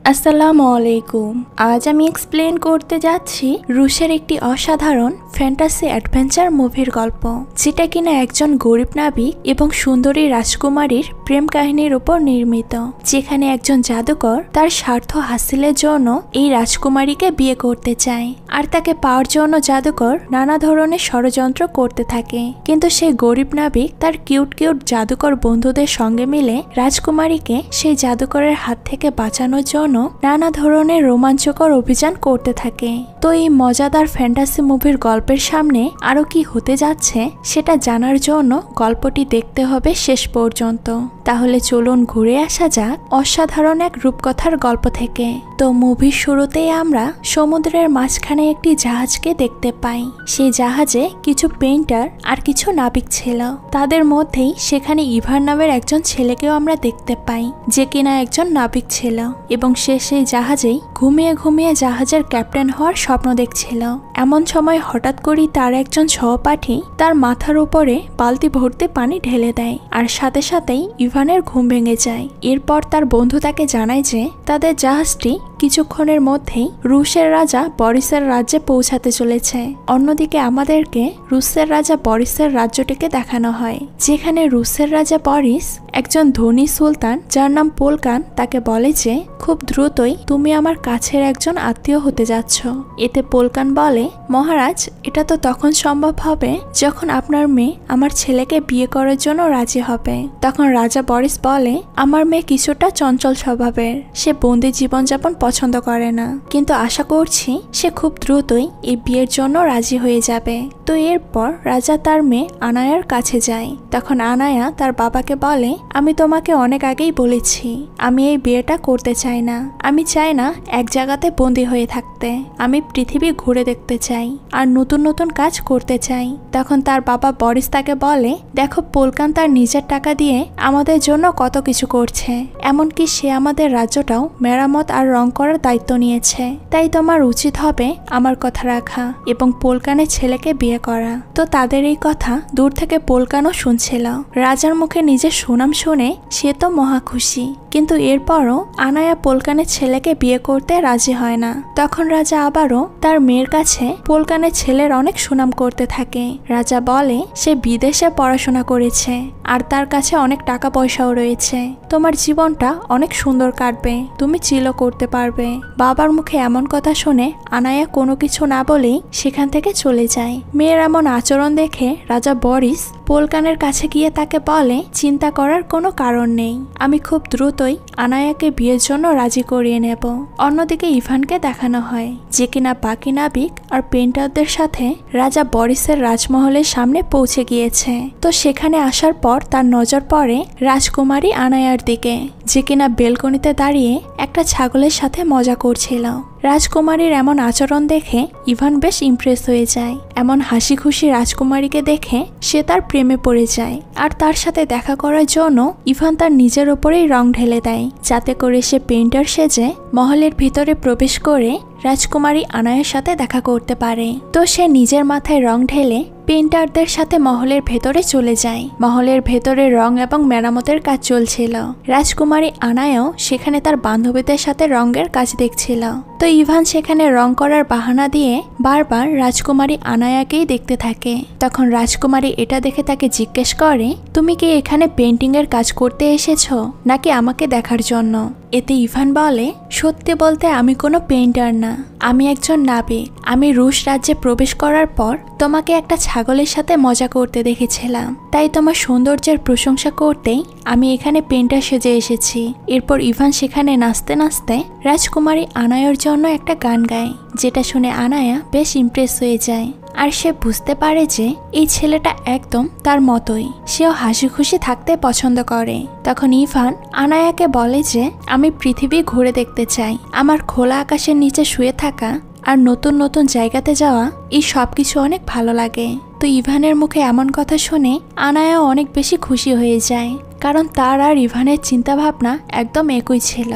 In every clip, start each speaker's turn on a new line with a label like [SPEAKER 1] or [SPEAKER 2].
[SPEAKER 1] আসসালামু আলাইকুম। আজ আমি এক্সপ্লেন করতে যাচ্ছি রুশের একটি অসাধারণ ফ্যান্টাসি অ্যাডভেঞ্চার মুভির গল্প, যেটা কিনা একজন গরিব নাবিক এবং সুন্দরী রাজকুমারীর প্রেম কাহিনীর উপর নির্মিত, যেখানে একজন জাদুকর তার স্বার্থ হাসিলের জন্য এই রাজকুমারীকে বিয়ে করতে চায়, আর তাকে পাওয়ার জন্য জাদুকর নানা ধরনের ষড়যন্ত্র করতে থাকে। কিন্তু সেই গরিব নাবিক তার কিউট কিউট জাদুকর বন্ধুদের সঙ্গে মিলে রাজকুমারীকে সেই জাদুকরের হাত থেকে বাঁচানোর জন্য নানা ধরনের রোমাঞ্চকর অভিযান করতে থাকে। তো এই মজাদার ফ্যান্টাসি মুভির গল্পের সামনে আরো কি হতে যাচ্ছে সেটা জানার জন্য গল্পটি দেখতে হবে শেষ পর্যন্ত। তাহলে চলুন ঘুরে আসা যাক অসাধারণ এক রূপকথার গল্প থেকে। তো মুভির শুরুতেই আমরা সমুদ্রের মাঝখানে একটি জাহাজকে দেখতে পাই। সেই জাহাজে কিছু পেইন্টার আর কিছু নাবিক ছিল। তাদের মধ্যেই সেখানে ইভান নামের একজন ছেলেকেও আমরা দেখতে পাই, যে কিনা একজন নাবিক ছিল এবং সে সেই জাহাজেই ঘুমিয়ে ঘুমিয়ে জাহাজের ক্যাপ্টেন হওয়ার স্বপ্ন দেখছিল। এমন সময় হঠাৎ করেই তার একজন সহপাঠী তার মাথার উপরে বালতি ভর্তি পানি ঢেলে দেয়, আর সাথে সাথেই ইভানের ঘুম ভেঙে যায়। এরপর তার বন্ধু তাকে জানায় যে তাদের জাহাজটি কিছুক্ষণের মধ্যেই রুশের রাজা বরিসের রাজ্যে পৌঁছাতে চলেছে। অন্যদিকে আমাদেরকে রুশের রাজা বরিসের রাজ্যটিকে দেখানো হয়, যেখানে রুশের রাজা বরিস একজন ধনী সুলতান যার নাম পোলকান তাকে বলে যে খুব দ্রুতই তুমি আমার কাছের একজন আত্মীয় হতে যাচ্ছ। এতে পোলকান বলে, মহারাজ, এটা তো তখন সম্ভব হবে যখন আপনার মেয়ে আমার ছেলেকে বিয়ে করার জন্য রাজি হবে। তখন রাজা বরিস বলে, আমার মেয়ে কিছুটা চঞ্চল স্বভাবের, সে বন্দি জীবনযাপন পছন্দ করে না, কিন্তু আশা করছি সে খুব দ্রুতই এই বিয়ের জন্য রাজি হয়ে যাবে। তো এরপর রাজা তার মেয়ে আনায়ার কাছে যায়। তখন আনায়া তার বাবাকে বলে, আমি তোমাকে অনেক আগেই বলেছি আমি এই বিয়েটা করতে চাই না। আমি চাই না এক জায়গাতে বন্দি হয়ে থাকতে। আমি পৃথিবী ঘুরে দেখতে চাই আর নতুন নতুন কাজ করতে চাই। তখন তার বাবা বরিস তাকে বলে, দেখো, পোলকান তার নিজের টাকা দিয়ে আমাদের জন্য কত কিছু করছে, এমনকি সে আমাদের রাজ্যটাও মেরামত আর রং করার দায়িত্ব নিয়েছে। তাই তোমার উচিত হবে আমার কথা রাখা এবং পোলকানের ছেলেকে বিয়ে করা। তো তাদের এই কথা দূর থেকে পোলকানও শুনছিল। রাজার মুখে নিজের সুনাম শুনে সে তো মহা খুশি, কিন্তু এরপরও আনায়া পোলকানের ছেলেকে বিয়ে করতে রাজি হয় না। তখন রাজা আবারও তার মেয়ের কাছে পোলকানের ছেলের অনেক সুনাম করতে থাকে। রাজা বলে, সে বিদেশে পড়াশোনা করেছে আর তার কাছে অনেক টাকা পয়সাও রয়েছে। তোমার জীবনটা অনেক সুন্দর কাটবে, তুমি চিলও করতে পারবে। বাবার মুখে এমন কথা শুনে আনায়া কোনো কিছু না বলেই সেখান থেকে চলে যায়। মেয়ের এমন আচরণ দেখে রাজা বরিস পোলকানের কাছে গিয়ে তাকে বলে, চিন্তা করার কোনো কারণ নেই, আমি খুব দ্রুতই আনায়াকে বিয়ের জন্য রাজি করিয়ে নেব। অন্যদিকে ইভানকে দেখানো হয়, যে কিনা বাকি নাবিক আর পেইন্টারদের সাথে রাজা বরিসের রাজমহলের সামনে পৌঁছে গিয়েছে। তো সেখানে আসার পর তার নজর পড়ে রাজকুমারী আনায়ার দিকে, যে কিনা বেলকনিতে দাঁড়িয়ে একটা ছাগলের সাথে মজা করছিল। রাজকুমারীর এমন আচরণ দেখে ইভান বেশ ইমপ্রেস হয়ে যায়। এমন হাসি খুশি রাজকুমারীকে দেখে সে তার প্রেমে পড়ে যায়, আর তার সাথে দেখা করার জন্য ইভান তার নিজের ওপরেই রং ঢেলে দেয়, যাতে করে সে পেইন্টার সেজে মহলের ভিতরে প্রবেশ করে রাজকুমারী আনায়ার সাথে দেখা করতে পারে। তো সে নিজের মাথায় রং ঢেলে পেইন্টারদের সাথে মহলের ভেতরে চলে যায়। মহলের ভেতরে রং এবং মেরামতের কাজ চলছিল। রাজকুমারী আনায়াও সেখানে তার বান্ধবীদের সাথে রঙের কাজ দেখছিল। তো ইভান সেখানে রং করার বাহানা দিয়ে বারবার রাজকুমারী আনায়াকেই দেখতে থাকে। তখন রাজকুমারী এটা দেখে তাকে জিজ্ঞেস করে, তুমি কি এখানে পেইন্টিং এর কাজ করতে এসেছো নাকি আমাকে দেখার জন্য? এতে ইভান বলে, সত্যি বলতে আমি কোনো পেইন্টার না, আমি একজন নাবিক। আমি রুশ রাজ্যে প্রবেশ করার পর তোমাকে একটা ছাগলের সাথে মজা করতে দেখেছিলাম, তাই তোমার সৌন্দর্যের প্রশংসা করতেই আমি এখানে পেইন্টার সেজে এসেছি। এরপর ইভান সেখানে নাচতে নাচতে রাজকুমারী আনায়ার জন্য একটা গান গায়, যেটা শুনে আনায়া বেশ ইমপ্রেস হয়ে যায়, আর সে বুঝতে পারে যে এই ছেলেটা একদম তার মতোই, সেও হাসি খুশি থাকতে পছন্দ করে। তখন ইভান আনায়াকে বলে যে আমি পৃথিবী ঘুরে দেখতে চাই, আমার খোলা আকাশের নিচে শুয়ে থাকা আর নতুন নতুন জায়গাতে যাওয়া এই সব কিছু অনেক ভালো লাগে। তো ইভানের মুখে এমন কথা শুনে আনায়া অনেক বেশি খুশি হয়ে যায়, কারণ তার আর ইভানের চিন্তাভাবনা একদম একই ছিল।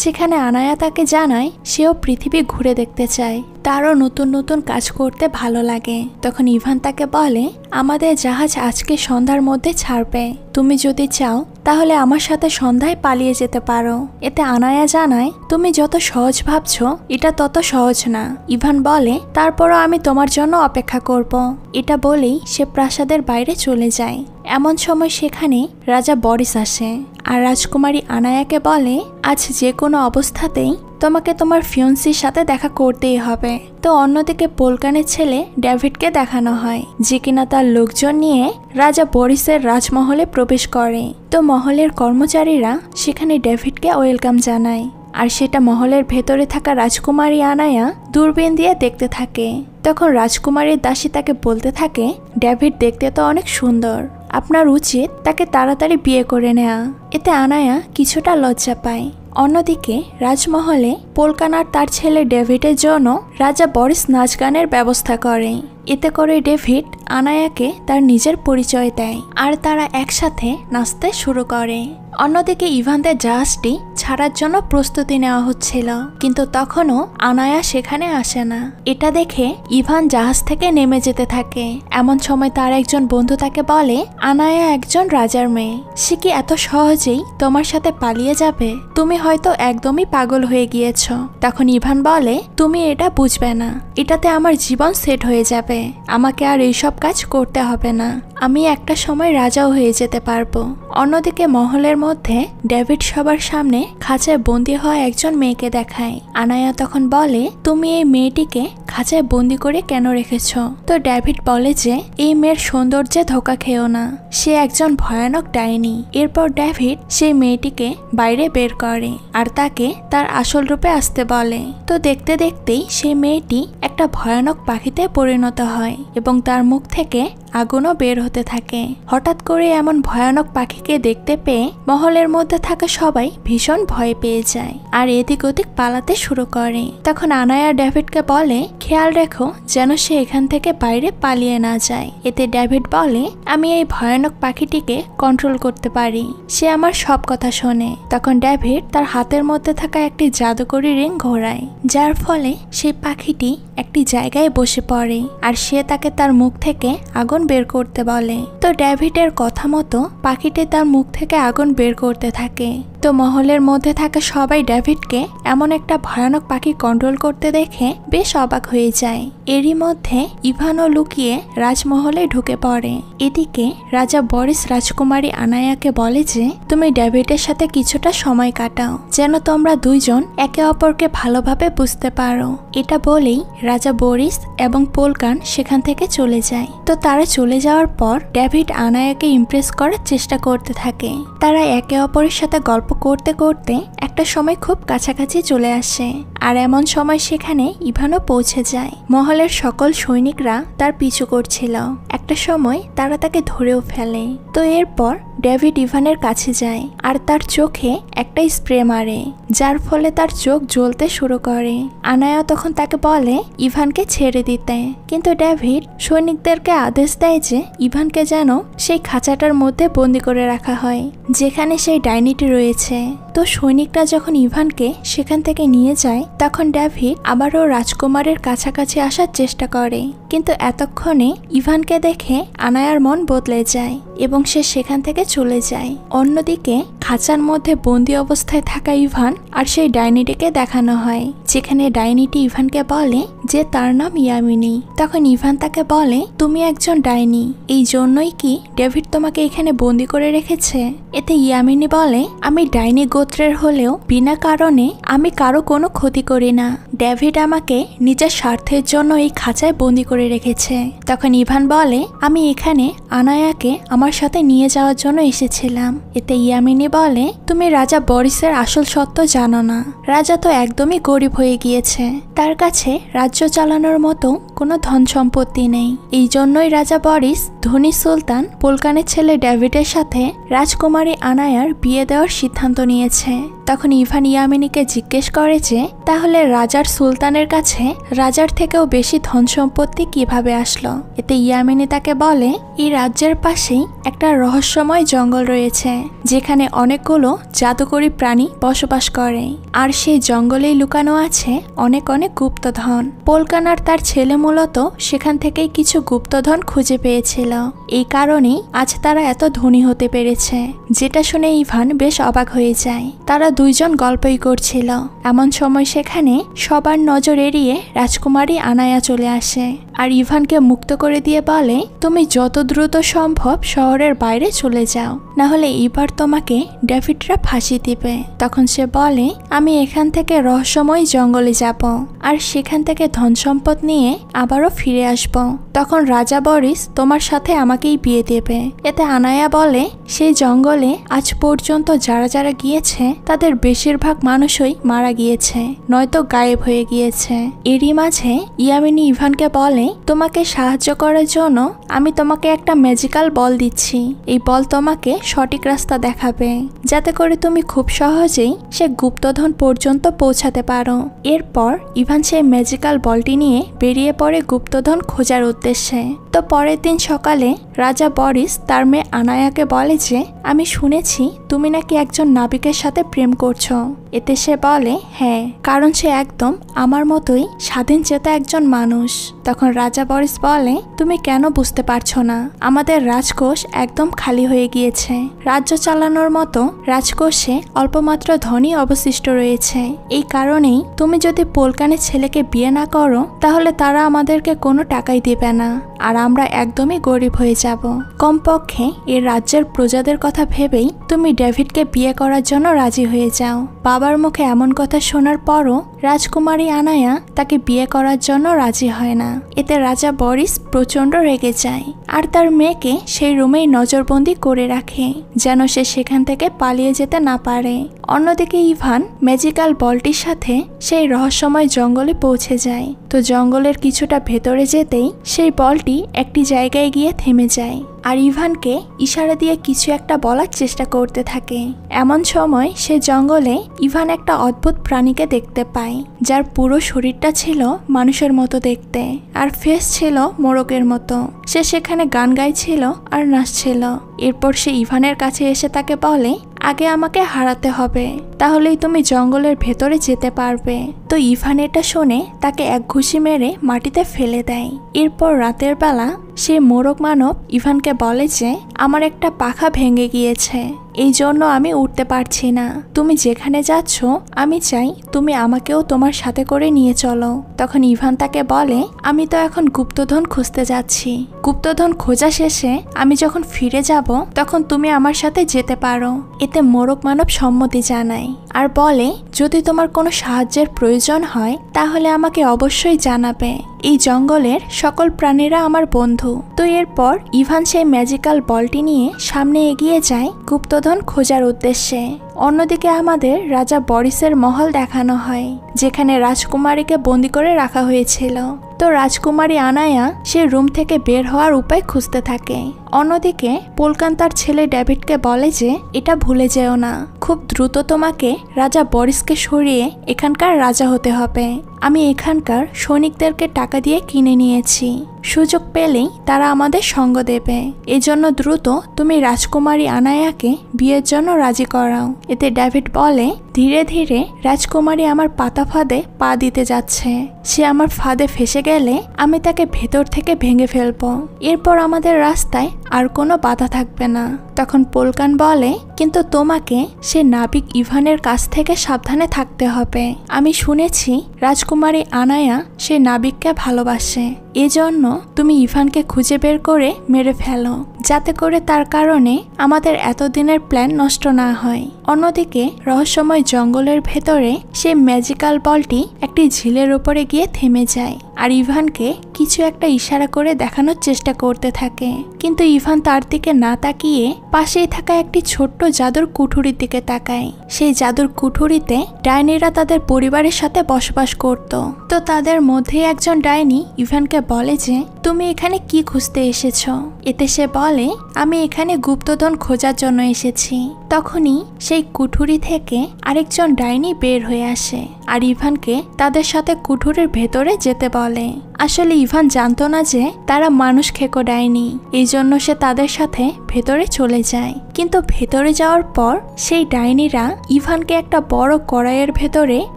[SPEAKER 1] সেখানে আনায়া তাকে জানায় সেও পৃথিবী ঘুরে দেখতে চায়, তারও নতুন নতুন কাজ করতে ভালো লাগে। তখন ইভান তাকে বলে, আমাদের জাহাজ আজকে সন্ধ্যার মধ্যে ছাড়বে, তুমি যদি চাও তাহলে আমার সাথে সন্ধ্যায় পালিয়ে যেতে পারো। এতে আনায়া জানায়, তুমি যত সহজ ভাবছো এটা তত সহজ না। ইভান বলে, তারপরও আমি তোমার জন্য অপেক্ষা করব। এটা বলেই সে প্রাসাদের বাইরে চলে যায়। এমন সময় সেখানে রাজা বরিস আসে আর রাজকুমারী আনায়াকে বলে, আজ যে কোনো অবস্থাতেই তোমাকে তোমার ফিয়ন্সির সাথে দেখা করতেই হবে। তো অন্যদিকে পোলকানের ছেলে ডেভিডকে দেখানো হয়, যে কিনা তার লোকজন নিয়ে রাজা বরিসের রাজমহলে প্রবেশ করে। তো মহলের কর্মচারীরা সেখানে ডেভিডকে ওয়েলকাম জানায়, আর সেটা মহলের ভেতরে থাকা রাজকুমারী আনায়া দূরবীন দিয়ে দেখতে থাকে। তখন রাজকুমারীর দাসী তাকে বলতে থাকে, ডেভিড দেখতে তো অনেক সুন্দর, আপনার উচিত তাকে তাড়াতাড়ি বিয়ে করে নেওয়া। এতে আনায়া কিছুটা লজ্জা পায়। অন্যদিকে রাজমহলে পোলকানার তার ছেলে ডেভিডের জন্য রাজা বরিস নাচ গানের ব্যবস্থা করে। এতে করে ডেভিড আনায়াকে তার নিজের পরিচয় দেয় আর তারা একসাথে নাচতে শুরু করে। অন্যদিকে ইভানদের জাহাজটি ছাড়ার জন্য প্রস্তুতি নেওয়া হচ্ছিল, কিন্তু তখনও আনায়া সেখানে আসে না। এটা দেখে ইভান জাহাজ থেকে নেমে যেতে থাকে। এমন সময় তার একজন বন্ধু তাকে বলে, আনায়া একজন রাজার মেয়ে, সে কি এত সহজেই তোমার সাথে পালিয়ে যাবে? তুমি হয়তো একদমই পাগল হয়ে গিয়েছ। তখন ইভান বলে, তুমি এটা বুঝবে না, এটাতে আমার জীবন সেট হয়ে যাবে, আমাকে আর এইসব কাজ করতে হবে না, আমি একটা সময় রাজাও হয়ে যেতে পারবো। অন্যদিকে মহলের মধ্যে ডেভিড সবার সামনে খাঁচায় বন্দী হওয়া একজন মেয়েকে দেখায়। আনায়া তখন বলে, তুমি এই মেয়েটিকে খাঁচায় বন্দি করে কেন রেখেছ? তো ডেভিড বলে যে এই মেয়ের সৌন্দর্যে ধোকা খেও না, সে একজন ভয়ানক ডাইনি। এরপর ডেভিড সেই মেয়েটিকে বাইরে বের করে আর তাকে তার আসল রূপে আসতে বলে। তো দেখতে দেখতেই সেই মেয়েটি একটা ভয়ানক পাখিতে পরিণত হয় এবং তার মুখ থেকে আগুনও বের হতে থাকে। হঠাৎ করে এমন ভয়ানক পাখিকে দেখতে পেয়ে মহলের মধ্যে থাকা সবাই ভীষণ ভয় পেয়ে যায় আর এদিক ওদিক পালাতে শুরু করে। তখন আনায়া ডেভিডকে বলে, খেয়াল রেখো যেন সে এখান থেকে বাইরে পালিয়ে না যায়। এতে ডেভিড বলে, আমি এই ভয়ানক পাখিটিকে কন্ট্রোল করতে পারি, সে আমার সব কথা শোনে। তখন ডেভিড তার হাতের মধ্যে থাকা একটি জাদুকরি রিং ঘোরায়, যার ফলে সেই পাখিটি একটি জায়গায় বসে পড়ে আর সে তাকে তার মুখ থেকে আগুন বের করতে বলে। তো ডেভিডের কথা মতো পাখিটি তার মুখ থেকে আগুন বের করতে থাকে। তো মহলের মধ্যে থাকা সবাই ডেভিডকে এমন একটা ভয়ানক পাখি কন্ট্রোল করতে দেখে বেশ অবাক হয়ে যায়। এরই মধ্যে ইভানও লুকিয়ে রাজমহলে ঢুকে পড়ে। এদিকে রাজা বরিস রাজকুমারী আনায়াকে বলে যে তুমি ডেভিডের সাথে কিছুটা সময় কাটাও, যেন তোমরা দুইজন একে অপরকে ভালোভাবে বুঝতে পারো। এটা বলেই রাজা বরিস এবং পোলকান সেখান থেকে চলে যায়। তো তারা চলে যাওয়ার পর ডেভিড আনায়াকে ইমপ্রেস করার চেষ্টা করতে থাকে। তারা একে অপরের সাথে গল্প করতে করতে একটা সময় খুব কাছাকাছি চলে আসে আর এমন সময় সেখানে ইভানও পৌঁছে যায়। মহলের সকল সৈনিকরা তার পিছু করছিল। একটা সময় তারা তাকে ধরেও ফেলে। তো এরপর ডেভিড ইভানের কাছে যায় আর তার চোখে একটা স্প্রে মারে, যার ফলে তার চোখ জ্বলতে শুরু করে। আনায়া তখন তাকে বলে ইভানকে ছেড়ে দিতে, কিন্তু ডেভিড সৈনিকদেরকে আদেশ দেয় যে ইভানকে যেন সেই খাঁচাটার মধ্যে বন্দি করে রাখা হয়, যেখানে সেই ডাইনিটি রয়েছে। তো সৈনিকরা যখন ইভানকে সেখান থেকে নিয়ে যায়, তখন ডেভিড আবারও রাজকুমারের কাছাকাছি আসার চেষ্টা করে, কিন্তু এতক্ষণে ইভানকে দেখে আনায়ার মন বদলে যায় এবং সে সেখান থেকে চলে যায়। অন্যদিকে খাঁচার মধ্যে বন্দি অবস্থায় থাকা ইভান আর সেই ডাইনিটিকে দেখানো হয়, যেখানে ডাইনিটি ইভানকে বলে যে তার নাম ইয়ামিনী। তখন ইভান তাকে বলে, তুমি একজন ডাইনি, এই জন্যই কি ডেভিড তোমাকে এখানে বন্দি করে রেখেছে? এতে ইয়ামিনী বলে, আমি ডাইনি গোত্রের হলেও বিনা কারণে আমি কারো কোনো ক্ষতি করি না, ডেভিড আমাকে নিজের স্বার্থের জন্য এই খাঁচায় বন্দি করে রেখেছে। তখন ইভান বলে, আমি এখানে আনায়াকে আমার সাথে নিয়ে যাওয়ার জন্য এসেছিলাম। এতে ইয়ামিনী বলে, তুমি রাজা বরিসের আসল সত্য জানো না, রাজা তো একদমই গরিব হয়ে গিয়েছে, তার কাছে রাজ্য চালানোর মতো কোনো ধন সম্পত্তি নেই। এই জন্যই রাজা বরিস ধনী সুলতান পোলকানের ছেলে ডেভিডের সাথে রাজকুমারী আনায়ার বিয়ে দেওয়ার সিদ্ধান্ত নিয়েছে। তখন ইভান ইয়ামিনীকে জিজ্ঞেস করে যে তাহলে রাজার সুলতানের কাছে রাজার থেকেও বেশি ধন সম্পত্তি কিভাবে আসলো? এতে ইয়ামিনী তাকে বলে, এই রাজ্যের পাশেই একটা রহস্যময় জঙ্গল রয়েছে, যেখানে অনেকগুলো জাদুকরী প্রাণী বসবাস করে, আর সেই জঙ্গলেই লুকানো আছে অনেক অনেক গুপ্তধন। পোলকান আর তার ছেলে মূলত সেখান থেকেই কিছু গুপ্তধন খুঁজে পেয়েছিল। এই কারণেই আজ তারা এত ধনী হতে পেরেছে। যেটা শুনে ইভান বেশ অবাক হয়ে যায়। তারা দুইজন গল্পই করছিল, এমন সময় সেখানে সবার নজর এড়িয়ে রাজকুমারী আনায়া চলে আসে আর ইভানকে মুক্ত করে দিয়ে বলে, তুমি যত দ্রুত সম্ভব শহরের বাইরে চলে যাও, না হলে এবার তোমাকে ডেভিডরা ফাঁসি দিবে। তখন সে বলে, আমি এখান থেকে রহস্যময় জঙ্গলে যাব আর সেখান থেকে ধন সম্পদ নিয়ে আবারও ফিরে আসব। তখন রাজা বরিস তোমার সাথে আমাকেই বিয়ে দেবে। এতে আনায়া বলে, সেই জঙ্গলে আজ পর্যন্ত যারা যারা গিয়েছে তাদের বেশিরভাগ মানুষই মারা গিয়েছে, নয়তো গায়েব হয়ে গিয়েছে। এরই মাঝে ইয়ামিনী ইভানকে বলে, তোমাকে সাহায্য করার জন্য আমি তোমাকে একটা ম্যাজিক্যাল বল দিচ্ছি। এই বল তোমাকে সঠিক রাস্তা দেখাবে, যাতে করে তুমি খুব সহজেই সে গুপ্তধন পর্যন্ত পৌঁছাতে পারো। এরপর ইভান সেই ম্যাজিক্যাল বলটি নিয়ে বেরিয়ে পড়ে গুপ্তধন খোঁজার উদ্দেশ্যে। তো পরের দিন সকালে রাজা বরিস তার মেয়ে আনায়াকে বলে যে, আমি শুনেছি তুমি নাকি একজন নাবিকের সাথে প্রেম করছো। এতে সে বলে, হ্যাঁ, কারণ সে একদম আমার মতোই স্বাধীন চেতা একজন মানুষ। তখন রাজা বরিস বলে, তুমি কেন বুঝতে পারছো না, আমাদের রাজকোষ একদম খালি হয়ে গিয়েছে। রাজ্য চালানোর মতো রাজকোষে অল্পমাত্র ধনই অবশিষ্ট রয়েছে। এই কারণেই তুমি যদি পোলকানের ছেলেকে বিয়ে না করো তাহলে তারা আমাদেরকে কোনো টাকাই দেবে না আর আমরা একদমই গরিব হয়ে যাব। কমপক্ষে এই রাজ্যের প্রজাদের কথা ভেবেই তুমি ডেভিডকে বিয়ে করার জন্য রাজি হয়ে যাও। বাবার মুখে এমন কথা শোনার পরও রাজকুমারী আনায়া তাকে বিয়ে করার জন্য রাজি হয় না। এতে রাজা বরিস প্রচন্ড রেগে যায় আর তার মেয়েকে সেই রুমেই নজরবন্দি করে রাখে, যেন সে সেখান থেকে পালিয়ে যেতে না পারে। অন্যদিকে ইভান ম্যাজিক্যাল বলটির সাথে সেই রহস্যময় জঙ্গলে পৌঁছে যায়। তো জঙ্গলের কিছুটা ভেতরে যেতেই সেই বলটি একটি জায়গায় গিয়ে থেমে যায় আর ইভানকে ইশারা দিয়ে কিছু একটা বলার চেষ্টা করতে থাকে। এমন সময় সে জঙ্গলে ইভান একটা অদ্ভুত প্রাণীকে দেখতে পায়, যার পুরো শরীরটা ছিল মানুষের মতো দেখতে আর ফেস ছিল মোরগের মতো। সে সেখানে গান গাইছিল আর নাচছিল। এরপর সে ইভানের কাছে এসে তাকে বলে, আগে আমাকে হারাতে হবে, তাহলেই তুমি জঙ্গলের ভেতরে যেতে পারবে। তো ইভান এটা শুনে তাকে এক ঘুষি মেরে মাটিতে ফেলে দেয়। এরপর রাতের বেলা সে মোরগ মানব ইভানকে বলে যে, আমার একটা পাখা ভেঙে গিয়েছে, এই জন্য আমি উঠতে পারছি না। তুমি যেখানে যাচ্ছ আমি চাই তুমি আমাকেও তোমার সাথে করে নিয়ে চলো। তখন ইভান তাকে বলে, আমি তো এখন গুপ্তধন খুঁজতে যাচ্ছি। গুপ্তধন খোঁজা শেষে আমি যখন ফিরে যাব তখন তুমি আমার সাথে যেতে পারো। এতে মোরগ মানব সম্মতি জানায় আর বলে, যদি তোমার কোনো সাহায্যের প্রয়োজন হয় তাহলে আমাকে অবশ্যই জানাবে। এই জঙ্গলের সকল প্রাণীরা আমার বন্ধু। তো এরপর ইভান সেই ম্যাজিক্যাল বলটি নিয়ে সামনে এগিয়ে যায় গুপ্তধন খোঁজার উদ্দেশ্যে। অন্যদিকে আমাদের রাজা বরিসের মহল দেখানো হয়, যেখানে রাজকুমারীকে বন্দি করে রাখা হয়েছিল। তো রাজকুমারী আনায়া সে রুম থেকে বের হওয়ার উপায় খুঁজতে থাকে। অন্যদিকে পোলকান তার ছেলে ডেভিডকে বলে যে, এটা ভুলে যেও না, খুব দ্রুত তোমাকে রাজা বরিসকে সরিয়ে এখানকার রাজা হতে হবে। আমি এখানকার সৈনিকদেরকে টাকা দিয়ে কিনে নিয়েছি, সুযোগ পেলেই তারা আমাদের সঙ্গ দেবে। এজন্য দ্রুত তুমি রাজকুমারী আনায়াকে বিয়ের জন্য রাজি করাও। এতে ডেভিড বলে, ধীরে ধীরে রাজকুমারী আমার পাতা ফাঁদে পা দিতে যাচ্ছে। সে আমার ফাঁদে ফেসে গেলে আমি তাকে ভেতর থেকে ভেঙে ফেলবো। এরপর আমাদের রাস্তায় আর কোনো বাধা থাকবে না। তখন পোলকান বলে, কিন্তু তোমাকে সে নাবিক ইভানের কাছ থেকে সাবধানে থাকতে হবে। আমি শুনেছি রাজকুমারী আনায়া সে নাবিককে ভালোবাসে, এজন্য তুমি ইভানকে খুঁজে বের করে মেরে ফেলো, যাতে করে তার কারণে আমাদের এতদিনের প্ল্যান নষ্ট না হয়। অন্যদিকে রহস্যময় জঙ্গলের ভেতরে সেই ম্যাজিক্যাল বলটি একটি ঝিলের উপরে গিয়ে থেমে যায় আর ইভানকে কিছু একটা ইশারা করে দেখানোর চেষ্টা করতে থাকে। কিন্তু ইভান তার দিকে না তাকিয়ে পাশেই থাকা একটি ছোট্ট জাদুর কুঠুরির দিকে তাকায়। সেই জাদুর কুঠুরিতে ডাইনিরা তাদের পরিবারের সাথে বসবাস করত। তো তাদের মধ্যে একজন ডাইনি ইভানকে বলে যে, তুমি এখানে কি খুঁজতে এসেছ? এতে সে বলে, আমি এখানে গুপ্তধন খোঁজার জন্য এসেছি। তখনই সেই কুঠুরি থেকে আরেকজন ডাইনি বের হয়ে আসে আর ইভানকে তাদের সাথে কুঠুরির ভেতরে যেতে বলে। আসলে ইভান জানতো না যে তারা মানুষ খেকো ডাইনি, এই জন্য সে তাদের সাথে ভেতরে চলে যায়। কিন্তু ভেতরে যাওয়ার পর সেই ডাইনিরা ইভানকে একটা বড় কড়াইয়ের ভেতরে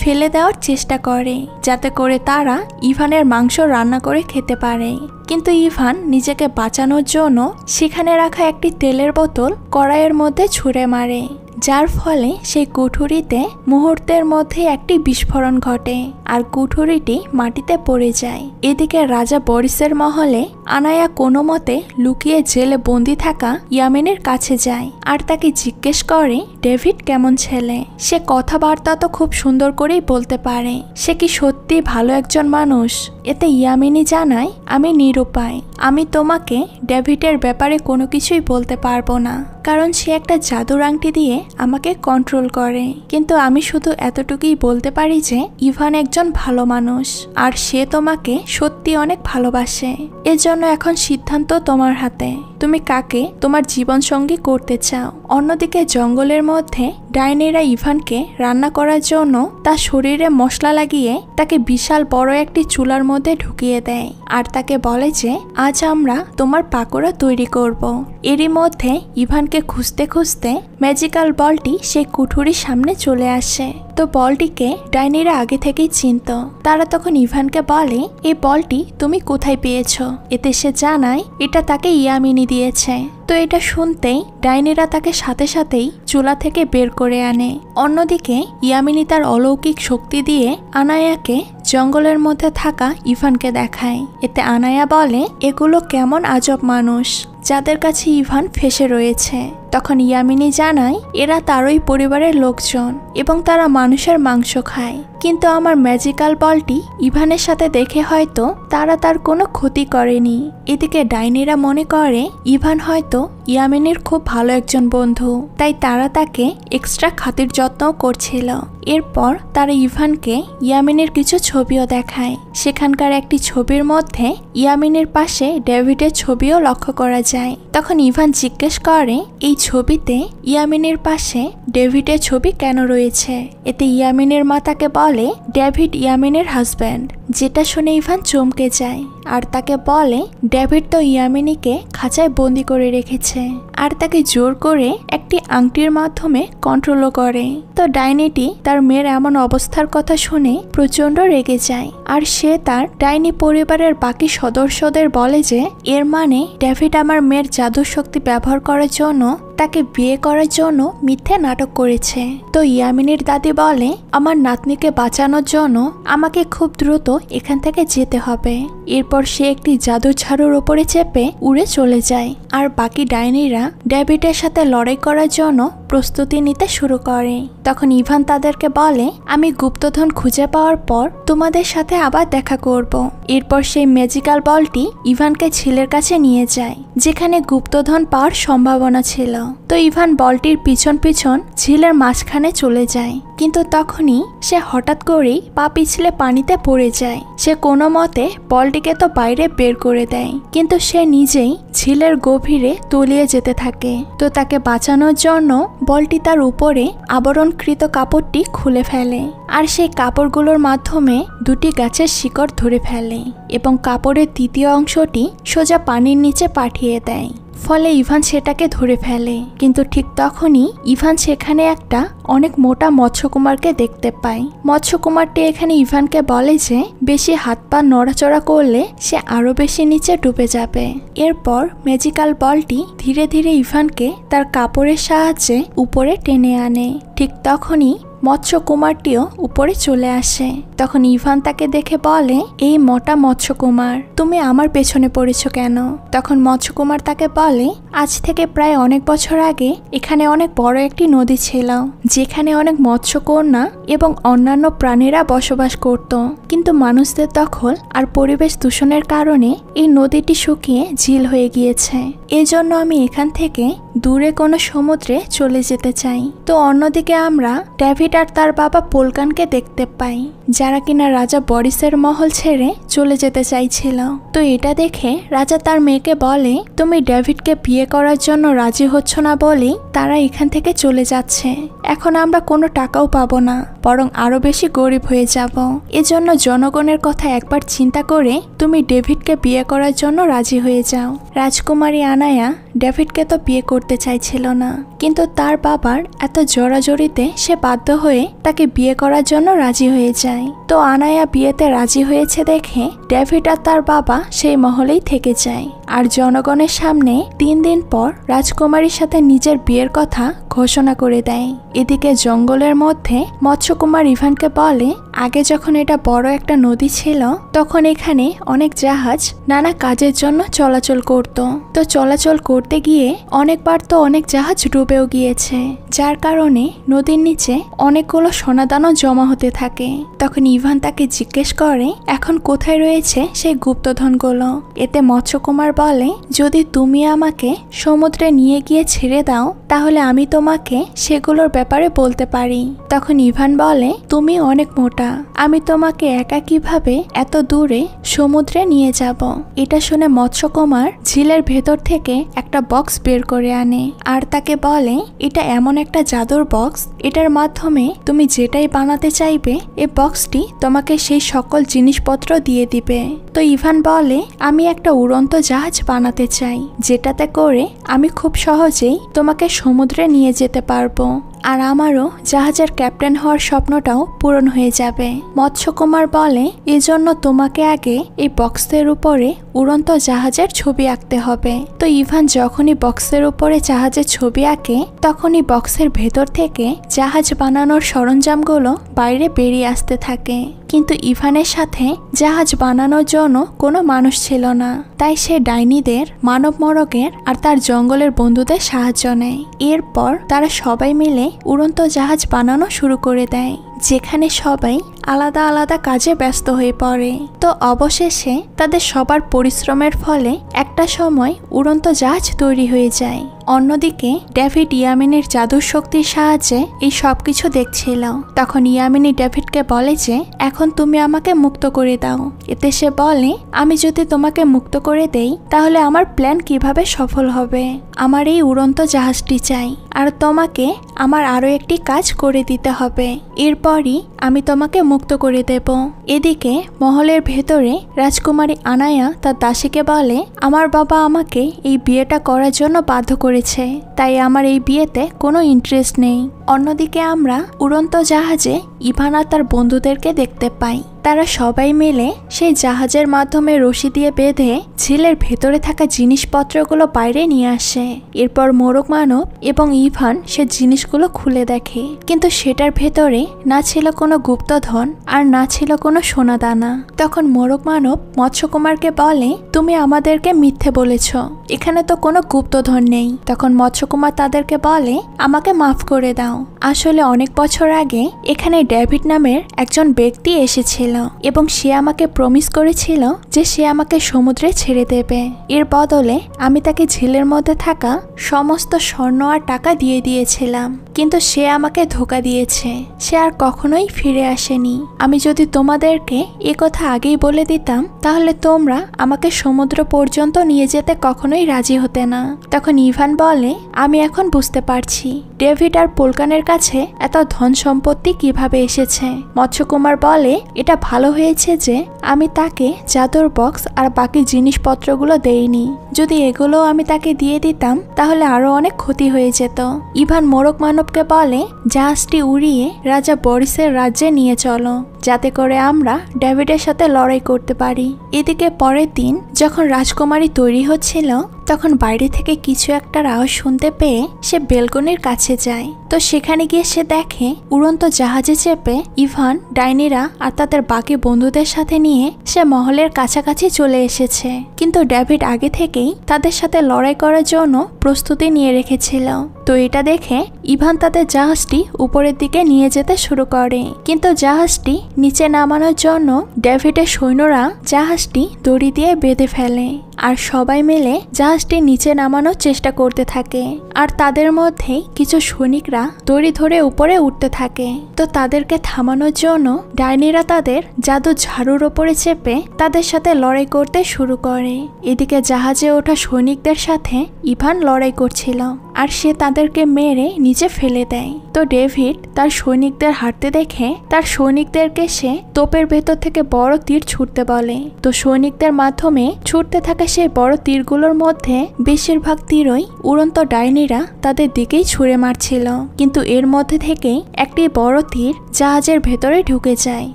[SPEAKER 1] ফেলে দেওয়ার চেষ্টা করে, যাতে করে তারা ইভানের মাংস রান্না করে খেতে পারে। কিন্তু ইভান নিজেকে বাঁচানোর জন্য সেখানে রাখা একটি তেলের বোতল কড়াইয়ের মধ্যে ছুঁড়ে মারে, যার ফলে সেই কুঠুরিতে মুহূর্তের মধ্যে একটি বিস্ফোরণ ঘটে আর কুঠুরিটি মাটিতে পড়ে যায়। এদিকে রাজা বরিসের মহলে আনায়া কোনো মতে লুকিয়ে জেলে বন্দি থাকা ইয়ামিনের কাছে যায় আর তাকে জিজ্ঞেস করে ডেভিড কেমন ছেলে। সে কথাবার্তা তো খুব সুন্দর করেই বলতে পারে, সে কি সত্যি ভালো একজন মানুষ। এতে ইয়ামিনী জানায়, আমি নিরুপায়, আমি তোমাকে ডেভিডের ব্যাপারে কোনো কিছুই বলতে পারবো না, কারণ সে একটা জাদুর আংটি দিয়ে আমাকে কন্ট্রোল করে। কিন্তু আমি শুধু এতটুকুই বলতে পারি যে ইভান একজন ভালো মানুষ আর সে তোমাকে সত্যি অনেক ভালোবাসে। এজন্য এখন সিদ্ধান্ত তোমার হাতে, তুমি কাকে তোমার জীবন সঙ্গী করতে চাও। অন্যদিকে জঙ্গলের মধ্যে ডাইনিরা ইভানকে রান্না করার জন্য তার শরীরে মশলা লাগিয়ে তাকে বিশাল বড় একটি চুলার মধ্যে ঢুকিয়ে দেয় আর তাকে বলে যে আজ আমরা তোমার পাকোড়া তৈরি করব। এরই মধ্যে ইভানকে খুঁজতে খুঁজতে ম্যাজিক্যাল বলটি সেই কুঠুরির সামনে চলে আসে। তো বলটিকে ডাইনিরা আগে থেকেই চিনত। তারা তখন ইভানকে বলে, এই বলটি তুমি কোথায় পেয়েছো। এতে সে জানায় এটা তাকে ইয়ামিনী দিয়েছে। তো এটা শুনতেই ডাইনিরা তাকে সাথে সাথেই চুলা থেকে বের করে আনে। অন্যদিকে ইয়ামিনী তার অলৌকিক শক্তি দিয়ে আনায়াকে জঙ্গলের মধ্যে থাকা ইভানকে দেখায়। এতে আনায়া বলে, এগুলো কেমন আজব মানুষ যাদের কাছে ইভান ফেসে রয়েছে। তখন ইয়ামিনী জানায়, এরা তারই পরিবারের লোকজন এবং তারা মানুষের মাংস খায়। কিন্তু আমার ম্যাজিক্যাল বলটি ইভানের সাথে দেখে হয়তো তারা তার কোনো ক্ষতি করেনি। এদিকে ডাইনিরা মনে করে ইভান হয়তো ইয়ামিনীর খুব ভালো একজন বন্ধু, তাই তারা তাকে এক্সট্রা খাতির যত্নও করছিল। এরপর তারা ইভানকে ইয়ামিনীর কিছু ছবিও দেখায়। সেখানকার একটি ছবির মধ্যে ইয়ামিনীর পাশে ডেভিডের ছবিও লক্ষ্য করা যায়। তখন ইভান জিজ্ঞেস করে, এই ছবিতে ইয়ামিনীর পাশে ডেভিডের ছবি কেন রয়েছে। এতে ইয়ামিনীর মা তাকে বলে, ডেভিড ইয়ামিনীর হাজব্যান্ড। যেটা শুনে ইভান চমকে যায় আর তাকে বলে, ডেভিড তো ইয়ামিনীকে খাঁচায় বন্দি করে রেখেছে আর তাকে জোর করে একটি আংটির মাধ্যমে কন্ট্রোলও করে। তো ডাইনিটি তার মেয়ের এমন অবস্থার কথা শুনে প্রচন্ড রেগে যায় আর সে তার ডাইনি পরিবারের বাকি সদস্যদের বলে যে এর মানে ডেভিড আমার মেয়ের জাদুর শক্তি ব্যবহার করার জন্য তাকে বিয়ে করার জন্য মিথ্যে নাটক করেছে। তো ইয়ামিনীর দাদি বলে, আমার নাতনিকে বাঁচানোর জন্য আমাকে খুব দ্রুত এখান থেকে যেতে হবে। এরপর সে একটি জাদুর ঝাড়ুর উপরে চেপে উড়ে চলে যায় আর বাকি ডাইনিরা ডেভিডের সাথে লড়াই করার জন্য প্রস্তুতি নিতে শুরু করে। তখন ইভান তাদেরকে বলে, আমি গুপ্তধন খুঁজে পাওয়ার পর তোমাদের সাথে আবার দেখা করব। এরপর সেই ম্যাজিক্যাল বলটি ইভানকে ঝিলের কাছে নিয়ে যায়, যেখানে গুপ্তধন পাওয়ার সম্ভাবনা ছিল। তো ইভান বলটির পিছন পিছন ঝিলের মাঝখানে চলে যায়, কিন্তু তখনই সে হঠাৎ করেই পা পিছলে পানিতে পড়ে যায়। সে কোনো মতে বলটিকে তো বাইরে বের করে দেয়, কিন্তু সে নিজেই ঝিলের গভীরে তলিয়ে যেতে থাকে। তো তাকে বাঁচানোর জন্য বলটি তার উপরে আবরণকৃত কাপড়টি খুলে ফেলে আর সেই কাপড়গুলোর মাধ্যমে দুটি গাছের শিকড় ধরে ফেলে এবং কাপড়ের তৃতীয় অংশটি সোজা পানির নিচে পাঠিয়ে দেয়। ফলে ইভান সেটাকে ধরে ফেলে। কিন্তু ঠিক তখনই ইভান সেখানে একটা অনেক মোটা মৎস্যকুমারকে দেখতে পায়। মৎস্যকুমারটি এখানে ইভানকে বলে যে বেশি হাত পা নড়াচড়া করলে সে আরো বেশি নিচে ডুবে যাবে। এরপর ম্যাজিক্যাল বলটি ধীরে ধীরে ইভানকে তার কাপড়ের সাহায্যে উপরে টেনে আনে। ঠিক তখনই মৎস্যকুমারটিও উপরে চলে আসে। তখন ইভান তাকে দেখে বলে, এই মোটা মৎস্যকুমার, তুমি আমার পেছনে পড়েছো কেন? তখন মৎস্যকুমার তাকে বলে, আজ থেকে প্রায় অনেক বছর আগে এখানে অনেক বড় একটি নদী ছিল, যেখানে অনেক মৎস্যকন্যা এবং অন্যান্য প্রাণীরা বসবাস করত। কিন্তু মানুষদের দখল আর পরিবেশ দূষণের কারণে এই নদীটি শুকিয়ে ঝিল হয়ে গিয়েছে। এজন্য আমি এখান থেকে দূরে কোনো সমুদ্রে চলে যেতে চাই। তো অন্যদিকে আমরা ডেভিড আর তার বাবা পোলকানকে দেখতে পাই, যারা কিনা রাজা বরিসের মহল ছেড়ে চলে যেতে চাইছিল। তো এটা দেখে রাজা তার মেয়েকে বলে, তুমি ডেভিডকে বিয়ে করার জন্য রাজি হচ্ছ না বলেই তারা এখান থেকে চলে যাচ্ছে। এখন আমরা কোনো টাকাও পাবো না, বরং আরো বেশি গরিব হয়ে যাব। এজন্য জনগণের কথা একবার চিন্তা করে তুমি ডেভিডকে বিয়ে করার জন্য রাজি হয়ে যাও। রাজকুমারী আনায়া ডেভিডকে তো বিয়ে করতে চাইছিল না, কিন্তু তার বাবার এত জোরাজোরিতে সে বাধ্য হয়ে তাকে বিয়ে করার জন্য রাজি হয়ে যায়। তো আনায়া বিয়েতে রাজি হয়েছে দেখে ডেভিড আর তার বাবা সেই মহলেই থেকে যায়। আর জনগণের সামনে 3 দিন পর রাজকুমারীর সাথে নিজের বিয়ের কথা ঘোষণা করে দেয়। এদিকে জঙ্গলের মধ্যে মৎস্যকুমার ইভানকে বলে, আগে যখন এটা বড় একটা নদী ছিল তখন এখানে অনেক জাহাজ নানা কাজের জন্য চলাচল করত। তো চলাচল করতে গিয়ে অনেকবার তো অনেক জাহাজ ডুবেও গিয়েছে, যার কারণে নদীর নিচে অনেকগুলো সোনাদানও জমা হতে থাকে। তখন ইভান তাকে জিজ্ঞেস করে এখন কোথায় রয়েছে সেই গুপ্তধনগুলো। এতে মৎস্যকুমার বলে, যদি তুমি আমাকে সমুদ্রে নিয়ে গিয়ে ছেড়ে দাও তাহলে আমি তোমাকে সেগুলোর ব্যাপারে বলতে পারি। তখন ইভান বলে, তুমি অনেক মোটা, আমি তোমাকে একা কিভাবে এত দূরে সমুদ্রে নিয়ে যাব। এটা শুনে মৎস্যকুমার ঝিলের ভেতর থেকে একটা বক্স বের করে আনে আর তাকে বলে, এটা এমন একটা জাদুর বক্স, এটার মাধ্যমে তুমি যেটাই বানাতে চাইবে এই বক্সটি তোমাকে সেই সকল জিনিসপত্র দিয়ে দিবে। তো ইভান বলে, আমি একটা উড়ন্ত জাহাজ বানাতে চাই, যেটাতে করে আমি খুব সহজেই তোমাকে সমুদ্রে নিয়ে যেতে পারবো, আর আমারও জাহাজের ক্যাপ্টেন হওয়ার স্বপ্নটাও পূরণ হয়ে যাবে। মৎস্যকুমার বলে, এজন্য তোমাকে আগে এই বক্সের উপরে উড়ন্ত জাহাজের ছবি আঁকতে হবে। তো ইভান যখনই বক্সের উপরে জাহাজের ছবি আঁকে তখনই বক্সের ভেতর থেকে জাহাজ বানানোর সরঞ্জামগুলো বাইরে বেরিয়ে আসতে থাকে। কিন্তু ইভানের সাথে জাহাজ বানানোর জন্য কোনো মানুষ ছিল না, তাই সে ডাইনিদের, মানব মরকের আর তার জঙ্গলের বন্ধুদের সাহায্য নেয়। এরপর তারা সবাই মিলে উড়ন্ত জাহাজ বানানো শুরু করে দেয়, যেখানে সবাই আলাদা আলাদা কাজে ব্যস্ত হয়ে পড়ে। তো অবশেষে তাদের সবার পরিশ্রমের ফলে একটা সময় উড়ন্ত জাহাজ তৈরি হয়ে যায়। অন্যদিকে ডেভিড ইয়ামিনের জাদুর শক্তির সাহায্যে এই সবকিছু দেখছিল। তখন ইয়ামিনী ডেভিডকে বলে যে এখন তুমি আমাকে মুক্ত করে দাও। এতে সে বলে, আমি যদি তোমাকে মুক্ত করে দেই তাহলে আমার প্ল্যান কিভাবে সফল হবে। আমার এই উড়ন্ত জাহাজটি চাই, আর তোমাকে আমার আরো একটি কাজ করে দিতে হবে, এরপরই আমি তোমাকে মুক্ত করে দেব। এদিকে মহলের ভেতরে রাজকুমারী আনায়া তার দাসীকে বলে, আমার বাবা আমাকে এই বিয়েটা করার জন্য বাধ্য করেছে, তাই আমার এই বিয়েতে কোনো ইন্টারেস্ট নেই। অন্যদিকে আমরা উড়ন্ত জাহাজে ইভানা তার বন্ধুদেরকে দেখতে পাই। তারা সবাই মিলে সেই জাহাজের মাধ্যমে রশি দিয়ে বেঁধে ঝিলের ভেতরে থাকা জিনিসপত্রগুলো বাইরে নিয়ে আসে। এরপর মোরগ মানব এবং ইভান সে জিনিসগুলো খুলে দেখে, কিন্তু সেটার ভেতরে না ছিল কোনো গুপ্তধন আর না ছিল কোনো সোনাদানা। তখন মোরগ মানব মৎস্যকুমারকে বলে, তুমি আমাদেরকে মিথ্যে বলেছ, এখানে তো কোনো গুপ্তধন নেই। তখন মৎস্যকুমার তাদেরকে বলে, আমাকে মাফ করে দাও, আসলে অনেক বছর আগে এখানে ডেভিড নামের একজন ব্যক্তি এসেছিল এবং সে আমাকে প্রমিস করেছিল যে সে আমাকে সমুদ্রে ছেড়ে দেবে। এর বদলে আমি তাকে ঝিলের মধ্যে থাকা সমস্ত স্বর্ণ আর টাকা দিয়ে দিয়েছিলাম, কিন্তু সে আমাকে ধোঁকা দিয়েছে, সে আর কখনোই ফিরে আসেনি। আমি যদি তোমাদেরকে এ কথা আগেই বলে দিতাম তাহলে তোমরা আমাকে সমুদ্র পর্যন্ত নিয়ে যেতে কখনোই রাজি হতে না। তখন ইভান বলে, আমি এখন বুঝতে পারছি ডেভিড আর পোলকানের কাছে এত ধন সম্পত্তি কিভাবে এসেছে। মৎস্যকুমার বলে, এটা ভালো হয়েছে যে আমি তাকে জাদুর বক্স আর বাকি জিনিসপত্রগুলো দেইনি, যদি এগুলো আমি তাকে দিয়ে দিতাম তাহলে আরো অনেক ক্ষতি হয়ে যেত। ইভান মোরগ মানবকে বলে, জাহাজটি উড়িয়ে রাজা বরিসের রাজ্যে নিয়ে চলো, যাতে করে আমরা ডেভিডের সাথে লড়াই করতে পারি। এদিকে পরের দিন যখন রাজকুমারী তৈরি হচ্ছিল তখন বাইরে থেকে কিছু একটা আওয়াজ শুনতে পেয়ে সে বেলকনির কাছে যায়। তো সেখানে গিয়ে সে দেখে উড়ন্ত জাহাজে চেপে ইভান, ডাইনিরা আর তাদের বাকি বন্ধুদের সাথে নিয়ে সে মহলের কাছাকাছি চলে এসেছে। কিন্তু ডেভিড আগে থেকেই তাদের সাথে লড়াই করার জন্য প্রস্তুতি নিয়ে রেখেছিল। তো এটা দেখে ইভান তাদের জাহাজটি উপরের দিকে নিয়ে যেতে শুরু করে, কিন্তু জাহাজটি নিচে নামানোর জন্য ডেভিডের সৈন্যরা জাহাজটি দড়ি দিয়ে বেঁধে ফেলে আর সবাই মিলে জাহাজটি নিচে নামানোর চেষ্টা করতে থাকে। আর তাদের মধ্যে কিছু সৈনিকরা দড়ি ধরে উপরে উঠতে থাকে। তো তাদেরকে থামানোর জন্য ডাইনিরা তাদের জাদু ঝাড়ুর ওপরে চেপে তাদের সাথে লড়াই করতে শুরু করে। এদিকে জাহাজে ওঠা সৈনিকদের সাথে ইভান লড়াই করছিল আর সে তাদেরকে মেরে নিচে ফেলে দেয়। তো ডেভিড তার সৈনিকদের হাঁটতে দেখে তার সৈনিকদেরকে সে তোপের ভেতর থেকে বড় তীর ছুটতে বলে। তো সৈনিকদের মাধ্যমে ছুটতে থাকা সেই বড় তীরগুলোর মধ্যে বেশিরভাগ তীরই উড়ন্ত ডাইনিরা তাদের দিকেই ছুঁড়ে মারছিল, কিন্তু এর মধ্যে থেকে একটি বড় তীর জাহাজের ভেতরে ঢুকে যায়।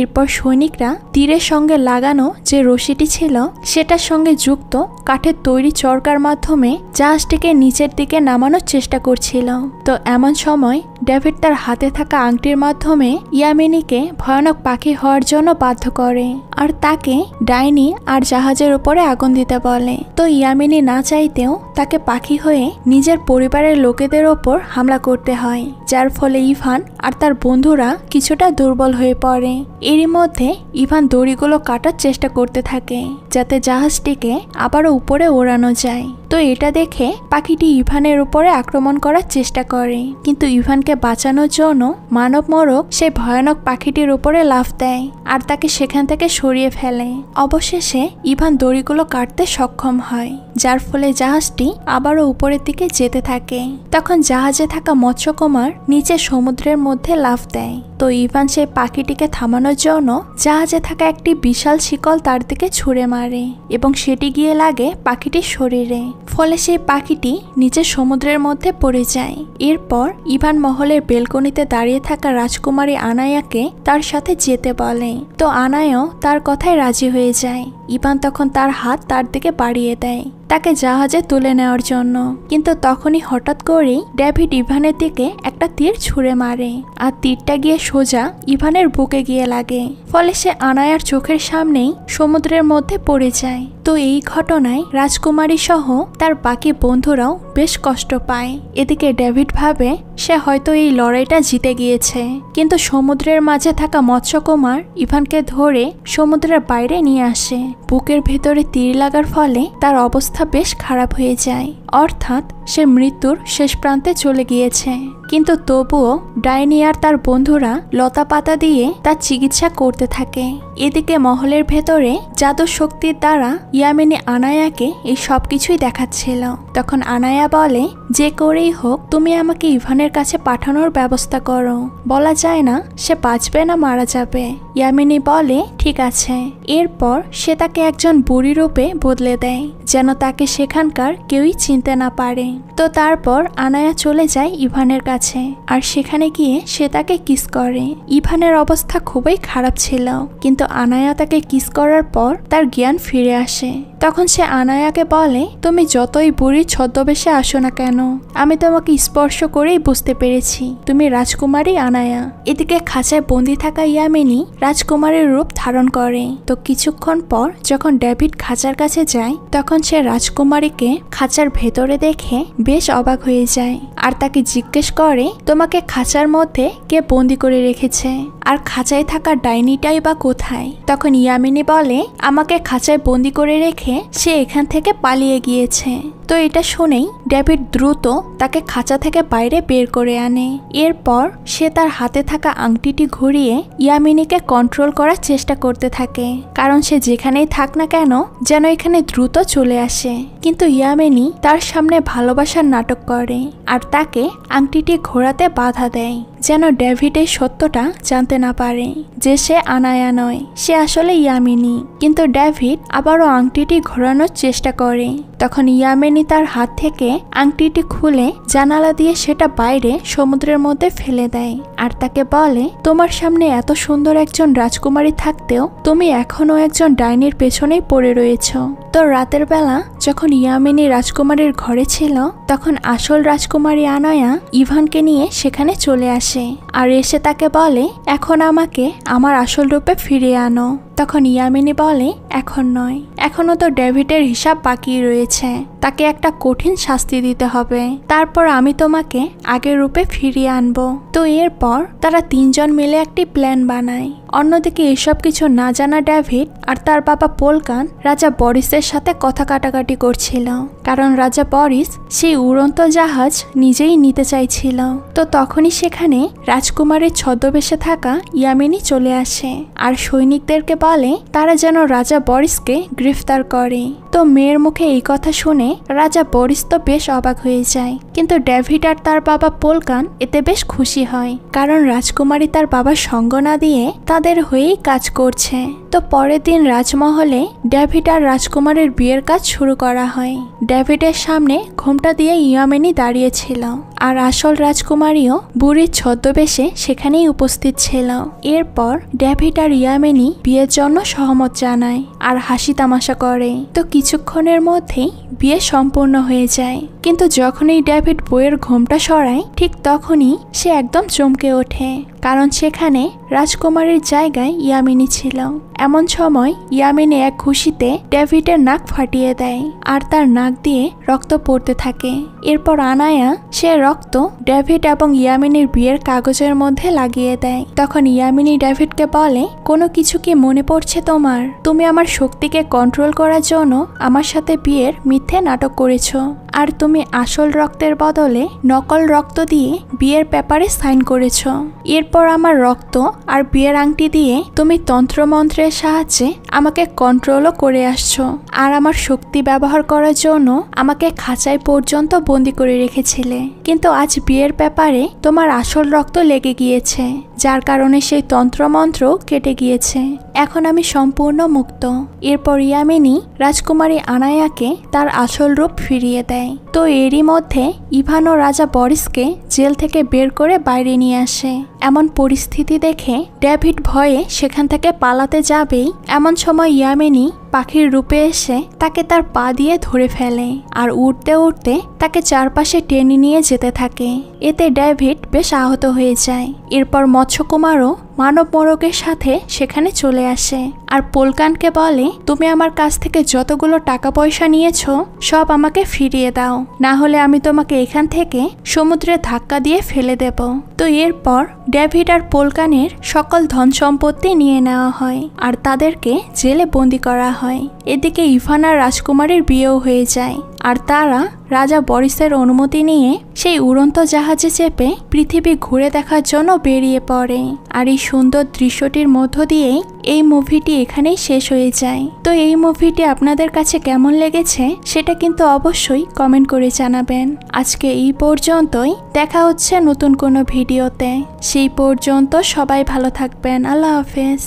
[SPEAKER 1] এরপর সৈনিকরা তীরের সঙ্গে লাগানো যে রশিটি ছিল সেটার সঙ্গে যুক্ত কাঠের তৈরি চরকার মাধ্যমে জাহাজটিকে নিচের দিকে নামানোর চেষ্টা করছিল। তো এমন সময় ডেভিড তার হাতে থাকা আংটির মাধ্যমে ইয়ামিনীকে ভয়ানক পাখি হওয়ার জন্য বাধ্য করে আর তাকে ডাইনি আর জাহাজের উপরে আগুন দিতে বলে। তো ইয়ামিনী না চাইতেও তাকে পাখি হয়ে নিজের পরিবারের লোকেদের ওপর হামলা করতে হয়, যার ফলে ইভান আর তার বন্ধুরা কিছুটা দুর্বল হয়ে পড়ে। এরই মধ্যে ইভান দড়িগুলো কাটার চেষ্টা করতে থাকে যাতে জাহাজটিকে আবারও উপরে ওড়ানো যায়। তো এটা দেখে পাখিটি ইভানের উপরে আক্রমণ করার চেষ্টা করে, কিন্তু ইভানকে বাঁচানোর জন্য মানব মোরগ সেই ভয়ানক পাখিটির উপরে লাফ দেয় আর তাকে সেখান থেকে সরিয়ে ফেলে। অবশেষে ইভান দড়িগুলো কাটতে সক্ষম হয়, যার ফলে জাহাজটি আবারও উপরের দিকে যেতে থাকে। তখন জাহাজে থাকা মৎস্যকুমার নিচে সমুদ্রের মধ্যে লাফ দেয়। তো ইভান সেই পাখিটিকে থামানোর জন্য জাহাজে থাকা একটি বিশাল শিকল তার দিকে ছুঁড়ে মারে এবং সেটি গিয়ে লাগে পাখিটির শরীরে, ফলে সেই পাখিটি নিচে সমুদ্রের মধ্যে পড়ে যায়। এরপর ইভান মহলের বেলকনিতে দাঁড়িয়ে থাকা রাজকুমারী আনায়াকে তার সাথে যেতে বলে। তো আনায়াও তার কথায় রাজি হয়ে যায়। ইভান তখন তার হাত তার দিকে বাড়িয়ে দেয় তাকে জাহাজে তুলে নেওয়ার জন্য, কিন্তু তখনই হঠাৎ করেই ডেভিড ইভানের দিকে একটা তীর ছুঁড়ে মারে আর তীরটা গিয়ে সোজা ইভানের বুকে গিয়ে লাগে, ফলে সে আনায়ার চোখের সামনেই সমুদ্রের মধ্যে পড়ে যায়। তো এই ঘটনায় রাজকুমারী সহ তার বাকি বন্ধুরাও বেশ কষ্ট পায়। এদিকে ডেভিড ভাবে সে হয়তো এই লড়াইটা জিতে গিয়েছে, কিন্তু সমুদ্রের মাঝে থাকা মৎস্যকুমার ইভানকে ধরে সমুদ্রের বাইরে নিয়ে আসে। বুকের ভেতরে তীর লাগার ফলে তার অবস্থা বেশ খারাপ হয়ে যায়, অর্থাৎ সে মৃত্যুর শেষ প্রান্তে চলে গিয়েছে। কিন্তু তবুও ডাইনি আর তার বন্ধুরা লতা পাতা দিয়ে তার চিকিৎসা করতে থাকে। এদিকে মহলের ভেতরে জাদু শক্তির দ্বারা ইয়ামিনী আনায়াকে এই সবকিছুই দেখাচ্ছিল। তখন আনায়া বলে, যে করেই হোক তুমি আমাকে ইভানের কাছে পাঠানোর ব্যবস্থা করো, বলা যায় না সে বাঁচবে না মারা যাবে। ইয়ামিনী বলে ঠিক আছে। এরপর সে তাকে একজন বুড়ি রূপে বদলে দেয় যেন তাকে সেখানকার কেউই চিনতে না পারে। তো তারপর আনায়া চলে যায় ইভানের কাছে আর সেখানে গিয়ে সে তাকে কিস করে। ইভানের অবস্থা খুবই খারাপ ছিল, কিন্তু আনায়া তাকে কিস করার পর তার জ্ঞান ফিরে আসে। তখন সে আনায়াকে বলে, তুমি যতই বুড়ির ছদ্মবেশে আসো না কেন, আমি তোমাকে স্পর্শ করেই বুঝতে পেরেছি তুমি রাজকুমারী আনায়া। এদিকে খাঁচায় বন্দি থাকা ইয়ামিনী রাজকুমারীর রূপ ধারণ করে। তো কিছুক্ষণ পর যখন ডেভিড খাঁচার কাছে যায় তখন সে রাজকুমারীকে খাঁচার ভেতরে দেখে বেশ অবাক হয়ে যায় আর তাকে জিজ্ঞেস করে, তোমাকে খাঁচার মধ্যে কে বন্দি করে রেখেছে আর খাঁচায় থাকা ডাইনিটাই বা কোথায়? তখন ইয়ামিনী বলে, আমাকে খাঁচায় বন্দি করে রেখে সে এখান থেকে পালিয়ে গিয়েছে। তো এটা শুনেই ডেভিড দ্রুত তাকে খাঁচা থেকে বাইরে বের করে আনে। এরপর সে তার হাতে থাকা আংটিটি ঘুরিয়ে ইয়ামিনীকে কন্ট্রোল করার চেষ্টা করতে থাকে, কারণ সে যেখানেই থাক না কেন যেন এখানে দ্রুত চলে আসে। কিন্তু ইয়ামিনী তার সামনে ভালোবাসার নাটক করে আর তাকে আংটিটি ঘোরাতে বাধা দেয় যেন ডেভিড এই সত্যটা জানতে না পারে যে সে আনায়া নয়, সে আসলে ইয়ামিনী। কিন্তু ডেভিড আবারও আংটিটি ঘোরানোর চেষ্টা করে। তখন ইয়ামিনী তার হাত থেকে আংটিটি খুলে জানালা দিয়ে সেটা বাইরে সমুদ্রের মধ্যে ফেলে দেয় আর তাকে বলে, তোমার সামনে এত সুন্দর একজন রাজকুমারী থাকতেও তুমি এখনো একজন ডাইনির পেছনেই পড়ে রয়েছ। তো রাতের বেলা যখন ইয়ামিনী রাজকুমারীর ঘরে ছিল তখন আসল রাজকুমারী আনায়া ইভানকে নিয়ে সেখানে চলে আসে আর এসে তাকে বলে এখন আমাকে আমার আসল রূপে ফিরিয়ে আনো। তখন ইয়ামিনী বলে এখন নয়, এখনো তো ডেভিডের হিসাব বাকি রয়েছে, তাকে একটা কঠিন শাস্তি দিতে হবে, তারপর আমি তোমাকে আগের রূপে ফিরিয়ে আনবো। তো এরপর তারা তিনজন মিলে একটি প্ল্যান বানায়। অন্যদিকে এসব কিছু না জানা ডেভিড আর তার বাবা পোলকান রাজা বরিসের সাথে কথা কাটাকাটি করছিল, কারণ রাজা বরিস সেই উড়ন্ত জাহাজ নিজেই নিতে চাইছিল। তো তখনই সেখানে রাজকুমারীর ছদ্মবেশে থাকা ইয়ামিনী চলে আসে আর সৈনিকদেরকে বলে তারা যেন রাজা বরিসকে গ্রেফতার করে। তো মেয়ের মুখে এই কথা শুনে রাজা বরিস তো বেশ অবাক হয়ে যায়, কিন্তু ডেভিড আর তার বাবা পোলকান এতে বেশ খুশি হয়, কারণ রাজকুমারী তার বাবার সঙ্গ না দিয়ে তাদের হয়েই কাজ করছে। তো পরের দিন রাজমহলে ডেভিড আর রাজকুমারের বিয়ের কাজ শুরু করা হয়। ডেভিডের সামনে ঘোমটা দিয়ে ইয়ামিনী দাঁড়িয়েছিল আর আসল রাজকুমারীও বুড়ির ছদ্মবেশে সেখানেই উপস্থিত ছিল। এরপর ডেভিড আর ইয়ামিনী বিয়ের জন্য সহমত জানায় আর হাসি তামাশা করে। তো কিছুক্ষণের মধ্যেই বিয়ে সম্পূর্ণ হয়ে যায়, কিন্তু যখনই ডেভিড বইয়ের ঘোমটা সরায় ঠিক তখনই সে একদম চমকে ওঠে, কারণ সেখানে রাজকুমারীর জায়গায় ইয়ামিনী ছিল। এমন সময় ইয়ামিনী এক খুশিতে ডেভিডের নাক ফাটিয়ে দেয় আর তার নাক দিয়ে রক্ত পড়তে থাকে। এরপর আনায়া সে রক্ত ডেভিড এবং ইয়ামিনীর বিয়ের কাগজের মধ্যে লাগিয়ে দেয়। তখন ইয়ামিনী ডেভিডকে বলে কোনো কিছু কি মনে পড়ছে তোমার? তুমি আমার শক্তিকে কন্ট্রোল করার জন্য আমার সাথে বিয়ের মিথ্যে নাটক করেছো, আর তুমি আসল রক্তের বদলে নকল রক্ত দিয়ে বিয়ের পেপারে সাইন করেছো। এরপর আমার রক্ত আর বিয়ের আংটি দিয়ে তুমি তন্ত্রমন্ত্রের সাহায্যে আমাকে কন্ট্রোলও করে আসছো, আর আমার শক্তি ব্যবহার করার জন্য আমাকে খাঁচায় পর্যন্ত বন্দি করে রেখেছিলে। কিন্তু আজ বিয়ের পেপারে তোমার আসল রক্ত লেগে গিয়েছে, যার কারণে সেই তন্ত্রমন্ত্র কেটে গিয়েছে। এখন আমি সম্পূর্ণ মুক্ত। এরপর ইয়ামিনী রাজকুমারী আনায়াকে তার আসল রূপ ফিরিয়ে দেয়। তো এরই মধ্যে ইভানো রাজা বরিসকে জেল থেকে বের করে বাইরে নিয়ে আসে। এমন পরিস্থিতি দেখে ডেভিড ভয়ে সেখান থেকে পালাতে যাবেই এমন সময় ইয়ামিনী পাখির রূপে এসে তাকে তার পা দিয়ে ধরে ফেলে আর উঠতে উঠতে তাকে চারপাশে টেনে নিয়ে যেতে থাকে। এতে ডেভিড বেশ আহত হয়ে যায়। এরপর মৎস্যকুমারও মানব মোরগের সাথে সেখানে চলে আসে আর পোলকানকে বলে তুমি আমার কাছ থেকে যতগুলো টাকা পয়সা নিয়েছো সব আমাকে ফিরিয়ে দাও, না হলে আমি তোমাকে এখান থেকে সমুদ্রে ধাক্কা দিয়ে ফেলে দেব। তো এরপর ডেভিড আর পোলকানের সকল ধন সম্পত্তি নিয়ে নেওয়া হয় আর তাদেরকে জেলে বন্দি করা হয়। এদিকে ইভানার রাজকুমারীর বিয়েও হয়ে যায় আর তারা রাজা বরিসের অনুমতি নিয়ে সেই উড়ন্ত জাহাজে চেপে পৃথিবী ঘুরে দেখার জন্য বেরিয়ে পড়ে। আর এই সুন্দর দৃশ্যটির মধ্য দিয়েই এই মুভিটি এখানেই শেষ হয়ে যায়। তো এই মুভিটি আপনাদের কাছে কেমন লেগেছে সেটা কিন্তু অবশ্যই কমেন্ট করে জানাবেন। আজকে এই পর্যন্তই, দেখা হচ্ছে নতুন কোনো ভিডিওতে। সেই পর্যন্ত সবাই ভালো থাকবেন। আল্লাহ হাফেজ।